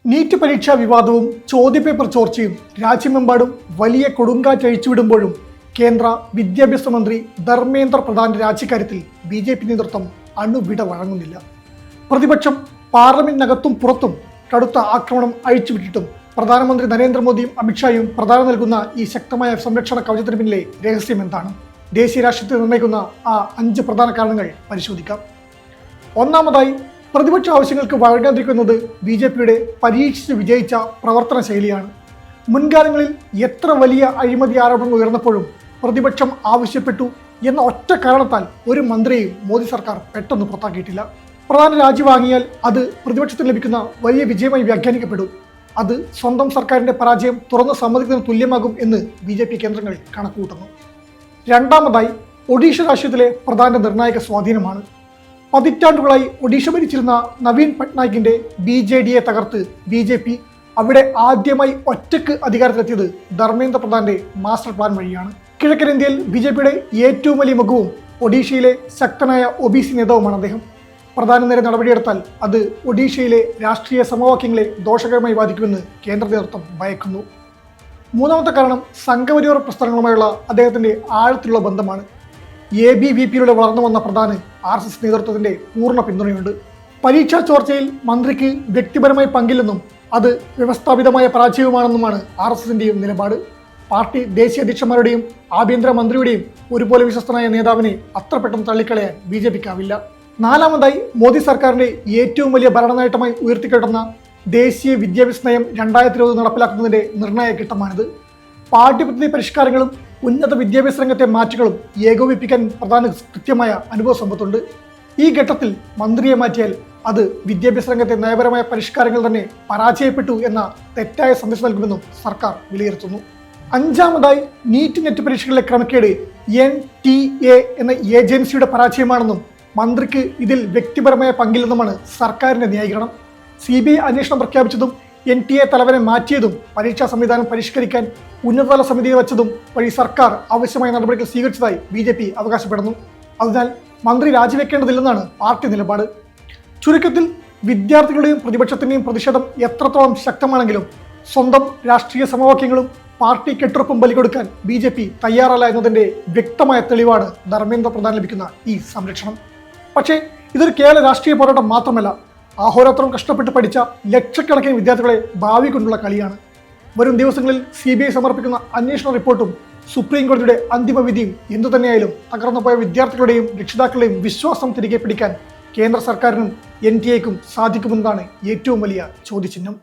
NEET പരീക്ഷാ വിവാദവും ചോദ്യപേപ്പർ ചോർച്ചയും രാജ്യമെമ്പാടും വലിയ കൊടുങ്കാറ്റ് അഴിച്ചുവിടുമ്പോഴും കേന്ദ്ര വിദ്യാഭ്യാസ മന്ത്രി ധർമ്മേന്ദ്ര പ്രധാന്റെ രാജിക്കാര്യത്തിൽ BJP നേതൃത്വം അണുവിട വഴങ്ങുന്നില്ല. പ്രതിപക്ഷം പാർലമെന്റിനകത്തും പുറത്തും കടുത്ത ആക്രമണം അഴിച്ചുവിട്ടിട്ടും പ്രധാനമന്ത്രി നരേന്ദ്രമോദിയും അമിത്ഷായും പ്രധാനം നൽകുന്ന ഈ ശക്തമായ സംരക്ഷണ കവചത്തിന് പിന്നിലെ രഹസ്യം എന്താണ്? ദേശീയ രാഷ്ട്രീയത്തെ നിർണ്ണയിക്കുന്ന ആ 5 പ്രധാന കാരണങ്ങൾ പരിശോധിക്കാം. ഒന്നാമതായി, പ്രതിപക്ഷ ആവശ്യങ്ങൾക്ക് വഴങ്ങാതിരിക്കുന്നത് BJPയുടെ പരീക്ഷിച്ച് വിജയിച്ച പ്രവർത്തന ശൈലിയാണ്. മുൻകാലങ്ങളിൽ എത്ര വലിയ അഴിമതി ആരോപണങ്ങൾ ഉയർന്നപ്പോഴും പ്രതിപക്ഷം ആവശ്യപ്പെട്ടു എന്ന ഒറ്റ കാരണത്താൽ ഒരു മന്ത്രിയെയും മോദി സർക്കാർ പെട്ടെന്ന് പുറത്താക്കിയിട്ടില്ല. പ്രധാന രാജി വാങ്ങിയാൽ അത് പ്രതിപക്ഷത്തിന് ലഭിക്കുന്ന വലിയ വിജയമായി വ്യാഖ്യാനിക്കപ്പെടും. അത് സ്വന്തം സർക്കാരിന്റെ പരാജയം തുറന്ന് സമ്മതിക്കുന്നതിന് തുല്യമാകും എന്ന് BJP കേന്ദ്രങ്ങൾ കണക്കുകൂട്ടുന്നു. രണ്ടാമതായി, ഒഡീഷ രാഷ്ട്രീയത്തിലെ പ്രധാന നിർണായക സ്വാധീനമാണ്. പതിറ്റാണ്ടുകളായി ഒഡീഷ ഭരിച്ചിരുന്ന നവീൻ പട്നായിക്കിന്റെ BJDയെ തകർത്ത് BJP അവിടെ ആദ്യമായി ഒറ്റയ്ക്ക് അധികാരത്തിലെത്തിയത് ധർമ്മേന്ദ്ര പ്രധാന്റെ മാസ്റ്റർ പ്ലാൻ വഴിയാണ്. കിഴക്കൻ ഇന്ത്യയിൽ BJPയുടെ ഏറ്റവും വലിയ മുഖവും ഒഡീഷയിലെ ശക്തനായ OBC നേതാവുമാണ് അദ്ദേഹം. പ്രധാന നേരെ നടപടിയെടുത്താൽ അത് ഒഡീഷയിലെ രാഷ്ട്രീയ സമവാക്യങ്ങളെ ദോഷകരമായി ബാധിക്കുമെന്ന് കേന്ദ്ര നേതൃത്വം ഭയക്കുന്നു. മൂന്നാമത്തെ കാരണം സംഘപരിവാർ പ്രസ്ഥാനങ്ങളുമായുള്ള അദ്ദേഹത്തിന്റെ ആഴത്തിലുള്ള ബന്ധമാണ്. ABVPയിലൂടെ വളർന്നു വന്ന പ്രധാന് RSS നേതൃത്വത്തിന്റെ പൂർണ്ണ പിന്തുണയുണ്ട്. പരീക്ഷാ ചോർച്ചയിൽ മന്ത്രിക്ക് വ്യക്തിപരമായി പങ്കില്ലെന്നും അത് വ്യവസ്ഥാപിതമായ പരാജയവുമാണെന്നുമാണ് RSSന്റെയും നിലപാട്. പാർട്ടി ദേശീയ അധ്യക്ഷന്മാരുടെയും ആഭ്യന്തര മന്ത്രിയുടെയും ഒരുപോലെ വിശ്വസ്തനായ നേതാവിനെ അത്ര പെട്ടെന്ന് തള്ളിക്കളയാൻ BJPക്കാവില്ല. നാലാമതായി, മോദി സർക്കാരിന്റെ ഏറ്റവും വലിയ ഭരണനേട്ടമായി ഉയർത്തിക്കെട്ടുന്ന ദേശീയ വിദ്യാഭ്യാസ നയം 2020 നടപ്പിലാക്കുന്നതിന്റെ നിർണായക ഘട്ടമാണിത്. പാഠ്യപദ്ധതി പരിഷ്കാരങ്ങളും ഉന്നത വിദ്യാഭ്യാസ രംഗത്തെ മാറ്റങ്ങളും ഏകോപിപ്പിക്കാൻ പ്രധാന കൃത്യമായ അനുഭവ സമ്പത്തുണ്ട്. ഈ ഘട്ടത്തിൽ മന്ത്രിയെ മാറ്റിയാൽ അത് വിദ്യാഭ്യാസ രംഗത്തെ നയപരമായ പരിഷ്കാരങ്ങൾ തന്നെ പരാജയപ്പെട്ടു എന്ന തെറ്റായ സന്ദേശം നൽകുമെന്നും സർക്കാർ വിലയിരുത്തുന്നു. അഞ്ചാമതായി, നീറ്റ് നെറ്റ് പരീക്ഷകളിലെ ക്രമക്കേട് NTA എന്ന ഏജൻസിയുടെ പരാജയമാണെന്നും മന്ത്രിക്ക് ഇതിൽ വ്യക്തിപരമായ പങ്കില്ലെന്നുമാണ് സർക്കാരിന്റെ ന്യായീകരണം. CBI അന്വേഷണം പ്രഖ്യാപിച്ചതും NTA തലവനെ മാറ്റിയതും പരീക്ഷാ സംവിധാനം പരിഷ്കരിക്കാൻ ഉന്നതതല സമിതിയെ വച്ചതും വഴി സർക്കാർ ആവശ്യമായ നടപടികൾ സ്വീകരിച്ചതായി BJP അവകാശപ്പെടുന്നു. അതിനാൽ മന്ത്രി രാജിവെക്കേണ്ടതില്ലെന്നാണ് പാർട്ടി നിലപാട്. ചുരുക്കത്തിൽ, വിദ്യാർത്ഥികളുടെയും പ്രതിപക്ഷത്തിന്റെയും പ്രതിഷേധം എത്രത്തോളം ശക്തമാണെങ്കിലും സ്വന്തം രാഷ്ട്രീയ സമവാക്യങ്ങളും പാർട്ടി കെട്ടുറപ്പും ബലികൊടുക്കാൻ BJP തയ്യാറല്ല എന്നതിന്റെ വ്യക്തമായ തെളിവാണ് ധർമ്മേന്ദ്ര പ്രധാൻ ലഭിക്കുന്ന ഈ സംരക്ഷണം. പക്ഷേ ഇതൊരു കേവല രാഷ്ട്രീയ പോരാട്ടം മാത്രമല്ല, അഹോരാത്രം കഷ്ടപ്പെട്ട് പഠിച്ച ലക്ഷക്കണക്കിന് വിദ്യാർത്ഥികളെ ഭാവി കൊണ്ടുള്ള കളിയാണ്. വരും ദിവസങ്ങളിൽ CBI സമർപ്പിക്കുന്ന അന്വേഷണ റിപ്പോർട്ടും സുപ്രീം കോടതിയുടെ അന്തിമ വിധിയും എന്തുതന്നെയായാലും തകർന്നുപോയ വിദ്യാർത്ഥികളുടെയും രക്ഷിതാക്കളുടെയും വിശ്വാസം തിരികെ പിടിക്കാൻ കേന്ദ്ര സർക്കാരിനും NTA ക്കും സാധിക്കുമെന്നതാണ് ഏറ്റവും വലിയ ചോദ്യചിഹ്നം.